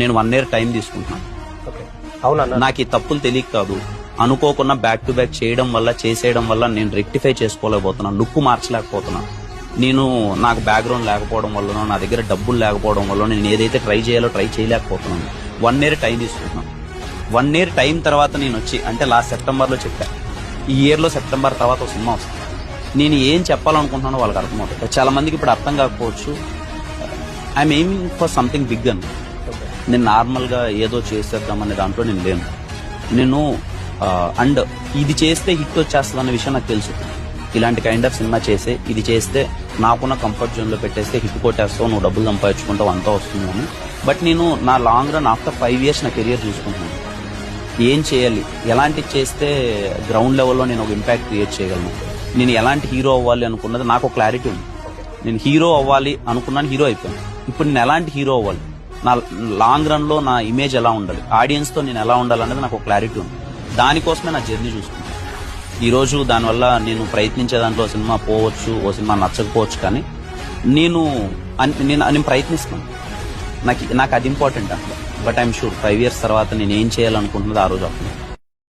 నేను 1 year time తీసుకుంటున్నాను. నాకు ఈ తప్పులు తెలియక కాదు, అనుకోకుండా బ్యాక్ టు బ్యాక్ చేసేయడం వల్ల నేను రెక్టిఫై చేసుకోలేకపోతున్నాను, లుక్ మార్చలేకపోతున్నాను. నాకు బ్యాక్గ్రౌండ్ లేకపోవడం వల్ల, నా దగ్గర డబ్బులు లేకపోవడం వల్ల నేను ఏదైతే ట్రై చేయాలో ట్రై చేయలేకపోతున్నాను. 1 year టైం తీసుకుంటున్నాను. 1 year టైం తర్వాత నేను వచ్చి, అంటే లాస్ట్ సెప్టెంబర్లో చెప్పాను, ఈ ఇయర్లో సెప్టెంబర్ తర్వాత ఒక సినిమా వస్తుంది. నేను ఏం చెప్పాలనుకుంటున్నానో వాళ్ళకి అర్థమవుతుంది. చాలా మందికి ఇప్పుడు అర్థం కాకపోవచ్చు. I'm aiming for something big అని. నేను నార్మల్గా ఏదో చేసేద్దామనే దాంట్లో నేను లేను. అండ్ ఇది చేస్తే హిట్ వచ్చేస్తుంది అన్న విషయం నాకు తెలుసు. ఇలాంటి కైండ్ ఆఫ్ సినిమా ఇది చేస్తే నాకున్న కంఫర్ట్ జోన్లో పెట్టేస్తే హిట్ కొట్టేస్తావు, నువ్వు డబ్బులు సంపాదించుకుంటావు, అంతా వస్తుందని. బట్ నేను నా లాంగ్ రన్ ఆఫ్టర్ 5 years నా కెరియర్ చూసుకుంటున్నాను. ఏం చేయాలి, ఎలాంటి చేస్తే గ్రౌండ్ లెవెల్లో నేను ఒక ఇంపాక్ట్ క్రియేట్ చేయగలను, నేను ఎలాంటి హీరో అవ్వాలి అనుకున్నది నాకు ఒక క్లారిటీ ఉంది. నేను హీరో అవ్వాలి అనుకున్నాను, హీరో అయిపోయాను. ఇప్పుడు నేను ఎలాంటి హీరో అవ్వాలి, నా లాంగ్ రన్ లో నా ఇమేజ్ ఎలా ఉండాలి, ఆడియన్స్ తో నేను ఎలా ఉండాలి అనేది నాకు ఒక క్లారిటీ ఉంది. దానికోసమే నా జర్నీ చూసుకుంటాను. ఈ రోజు దానివల్ల నేను ప్రయత్నించే దాంట్లో సినిమా పోవచ్చు, ఓ సినిమా నచ్చకపోవచ్చు, కానీ నేను ప్రయత్నిస్తున్నాను. నాకు అది ఇంపార్టెంట్ అట్లా. బట్ ఐఎమ్ షూర్ 5 years తర్వాత నేను ఏం చేయాలనుకుంటున్నది ఆ రోజు అప్పుడు